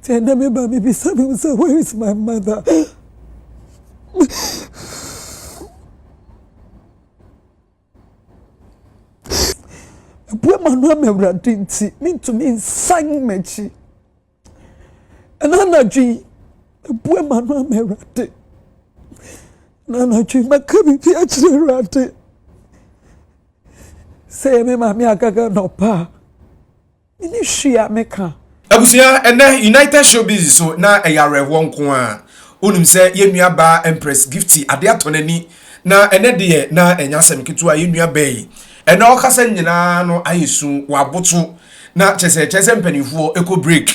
Tell me, baby, something. So where is my mother? Woman, no, me didn't mean to me sang mechi. Another G, woman, no, me rate. Nana G, my cubby, actually rate. Say, me, mammy, I got no pa. Ini shia meka. Abusia ene United Showbiz so na eyare won ko a onum se yenua ba Empress Gifty ade atonani na ene de na enyasem kitu a yenua ba yi ene okasa nyina no ayesu waboto na chese mpanifuo eco break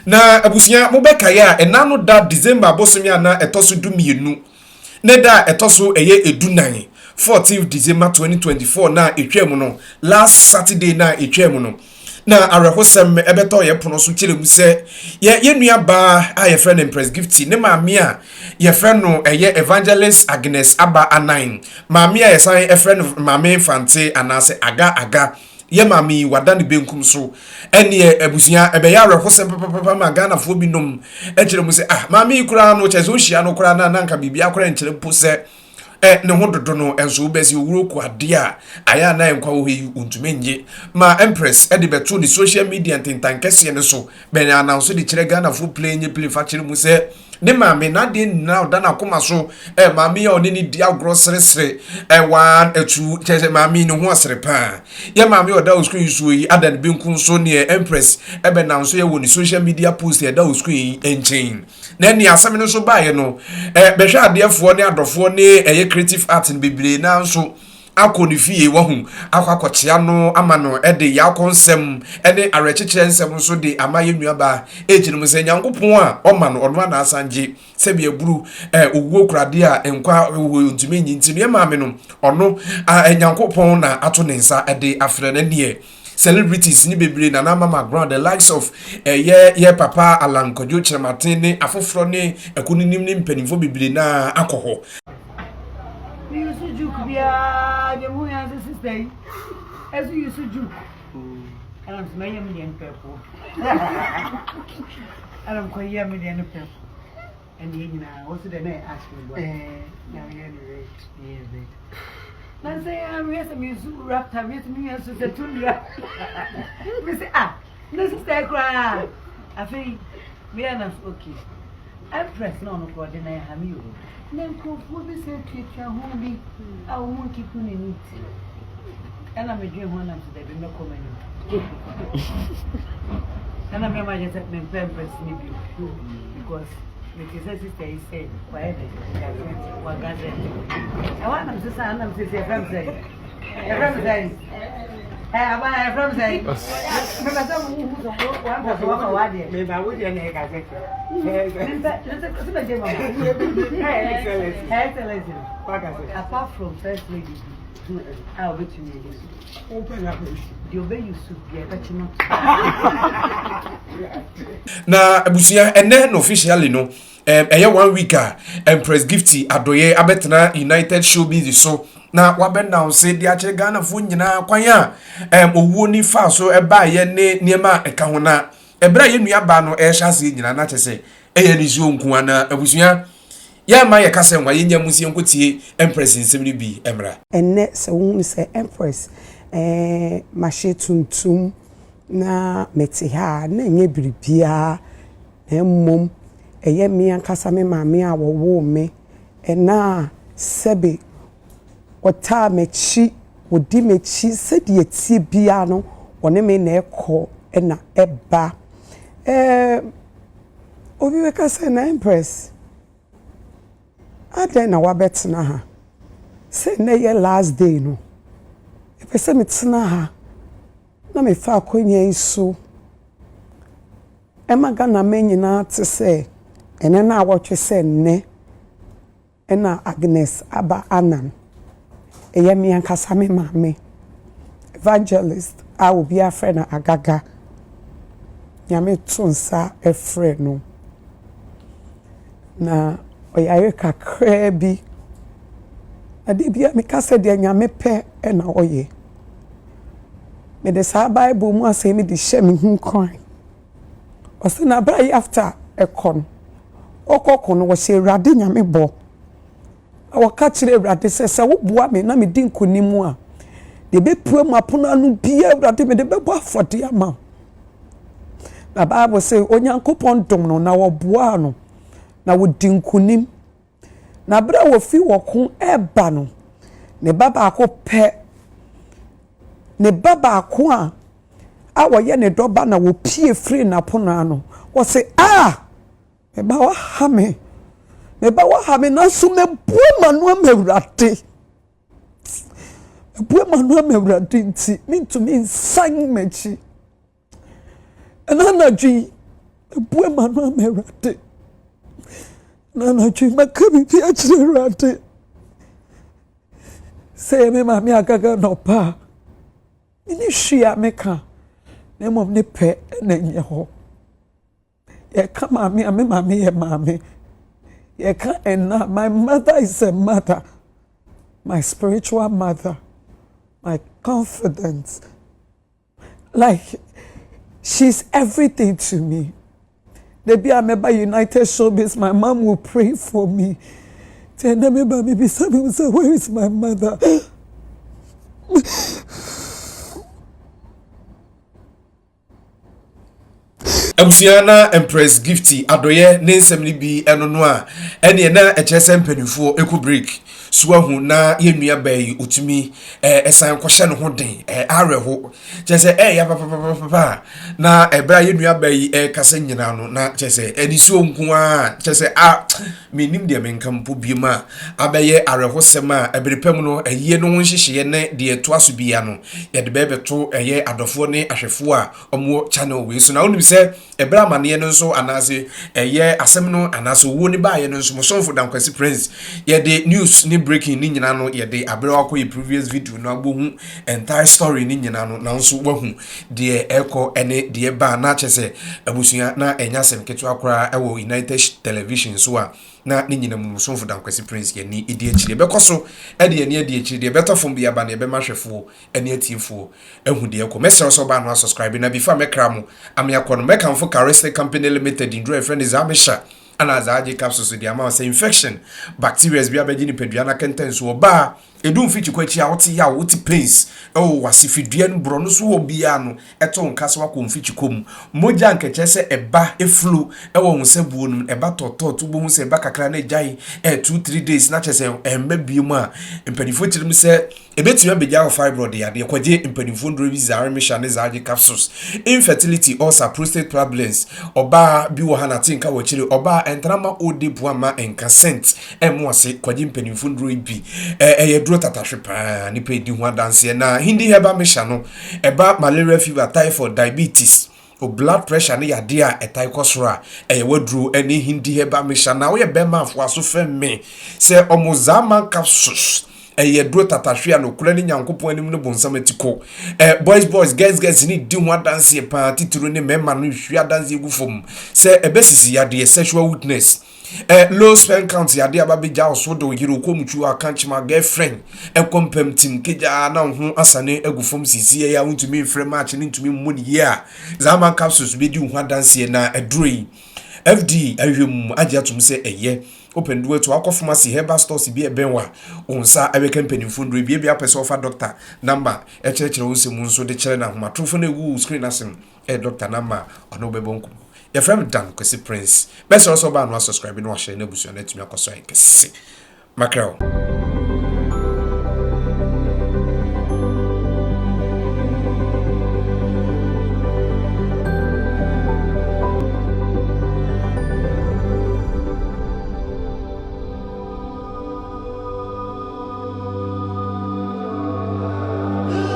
na abusia mobeka ya ena no da December bosomi ana etoso dumienu ne da etoso eye edunan 14th December 2024 na etwem no last Saturday na etwem no na arehosem ebeto ye pono so kire mu se ye nua ba a ye friend Empress Gifty ne maami a ye friend no eye Evangelist Agnes Aba Anan maami a ye san e friend maami Fante anase aga ye maami wada ne benkum so ene abusia ebe ya arehosem papa ma Ghana fo bi nom e kire mu se maami kura no chezo hia no kura na nka bibia kura nkire po se ne ho dodo no enso besi owuro ku ade a aya na enkwa wo yi untumenye ma Empress e de beto ni social media tintankese ne so be na announce de kire Ghana fo play fa kire mu se ne maame na de na oda na koma so maame ya oni ni dia grocery one etu chese maame no ho asere pa ya maame oda o screen so yi adan benkun so ne Empress e be na so ye wo ni social media post e da o screen enchain na ni asame no so baaye no be hwa adefo ne adofo ne creative art in bibli na so akoni fie wo hu akwakochia no ama no ede ya konsem ene arechiche nsem so de amaye nuaba ejinu mu se nyankopon a o ma no ono na asanje se bia buru owuo krade a enkwa wo ntumi nyinti ne maame no ono nyankopon na ato ne nsa ede afre na ne celebrities ni bibli na na mama ground the likes of ye papa alankojo chiramatin ne afofro ne ekuninim ne mpanimfo bibli na akoho. You used to juke via the moon and the sister. As you used to juke. And I'm smelling a million people. And I'm quite a million people. And what's the name? Ask me. Now say, I'm here to me, wrapped up with me as a tundra. We say, this is the cry. I think we are not okay. Empress, no, coordinate, have you. Then cook will be said to your home. I won't keep you in it. And I'm a dream one of the baby, no comment. And I'm a just at my Empress because the sister is saying, why what God said. I want them to say, I'm to say, from saying, from saying. I from saying, remember some who's a walk away. Maybe I would apart from first lady, I'll bet you open up the obey you should be a you na abusia ene no officially no eye 1 week Empress Gifty adoye abetena United Showbiz so na waben now say dia kire Ghana fo nyina kwan a owuo ni fa so eba ye ne niema eka ho na ebra ye nua ba no ehase nyina na chese eye ni zo nku ana abusia ya ma ye kase nwa ye nya musie nkotie Empress nsem bi emra enne se wo se Empress mache tuntum na meti ha na nye biribia na mmom eye mi ankasa me maame a wo me na sebe ota mechi odi mechi sedi etie bia no one me na ekọ na eba obi we kasa na Empress aden na wabetna ha se na ye last day no epese metna ha na me fa akonya iso emaga na menyina te se ene na awotwe se ne ena Agnes Aba Anan eye mi ankasa me maame Evangelist a obi afre na agaga nyame tonsa efre no na oyaye kakra bi ade bia me kasa de nyame pe na oye me de sa Bible mu ase me de hye me hu kwan ɔsɛ na bra yi after ɛkɔ no ɔkɔkɔ no wɔhyɛ awurade nyame bɔ wɔka kyerɛ awurade sɛ wo boa me na me di nkonimu a de bepue mu apono anu bia awurade me de bɛbɔ afɔde ama na Bible sɛ onyankopɔn dom no na wɔboa no na wodi nkonim na bra wo fi wɔko ɛba no ne baba akɔ pɛ ne baba akɔ a wɔyɛ ne dɔba na wɔpie firi na pono ano wɔsɛ me ba wa ha me na so me bua manu amawurade bua manu amawurade nti mentumi nsan machi na dwi bua manu amawurade na dwi makabi bi akyere awurade sɛ me ma me agaga no pa ni hwia meka na mom ne pɛ na nyɛ hɔ ye kama me mame ye mame ye ka enna my mother is a mother, my spiritual mother, my confidence, like she's everything to me. Maybe I remember United Showbiz, my mom will pray for me. Tell me, baby, somebody say, where is my mother? Abusiana Empress Gifty adoye ne nsem ni bi eno no a ene na ekyese mpanifo eku break suahu na yenua bayi otumi esan kwhye ne ho den areho kyese ya papa na ebra yenua bayi kasa nyina no na kyese eni suo nku a kyese menim de menkampo biema abaye areho sema eberepam no aye no nhyehyeye ne de to aso bia no ye de bebeto eye adofo ne ahwefo a omo channel we so na onim se ebra mane no nso anase eye asem no anase wo ni ba ye no nso mosonfo dankwasi prince ye de news ni breaking ni nyina no ye de abere akọ previous video no agbohu entire story ni nyina no na nso wahu de eko ene de ba na chese abusua na enyasem ketu akora ewo United Television so a na ni nyina mosonfo dankwasi prince ye ni edi akire bekoso ede ye ni edi akire de betofom bia ba na ebe mahwefo ene atifo ehu de eko mesere so ba no subscribe na before mekra mo amya meka mfo Caresse Company Limited in Dro friend is Amisha ana zaaje capsules di ama say infection bacteria bi abegi ni pedua na kenten so ba edum fichi kwachi a wote ya wote pains wasifidua no bro no so obia no eto nkase wa ko fichi kom moja nkeche se eba eflu ewo hunsebuo no eba toto to bo hu se eba kakra na ejai 2-3 days na chese emba biemu a empanifo tirim se ebetu abegya of fibroid ya de kwaje empanifo ndro bi zare misha ne zaaje capsules infertility ulcer prostate problems oba bi wo hana tinka wo chire oba entrama ode buama enkasent emo ase kwaje empanifo ndro bi tatashpa ni pe di ho dance na hindi heba misha no eba malaria fever typhoid diabetes o blood pressure ne yade a etai kosora wadru eni hindi heba misha na wo ye be ma afo aso femme se omozama capsules dro tatahwe no kura ni nyankopon anim no bonsam atiko boys girls ni di ho dance pa tituru ne mema no hwia dance gufom se ebesisi yade sexual witness low sperm count yade ababeja osodo yiro komchu akanchi ma girlfriend ekompem tim keja na ho asane agufom sisi ya untumi frame match ni ntumi mmoni ya zaman capsules be di ho dance na edroi FD ahwem agiatum se open do to akọ pharmacy herbal stores bi ebenwa onsa aweka mpanimfo ndro bi apese ofa doctor number echerechere onsem nso de chere na homatrofo na egu screen asim doctor number ono bebonku your friend Dan Kwesi Prince best also ba no subscribe no share na busu na tumi akoso ekese makrel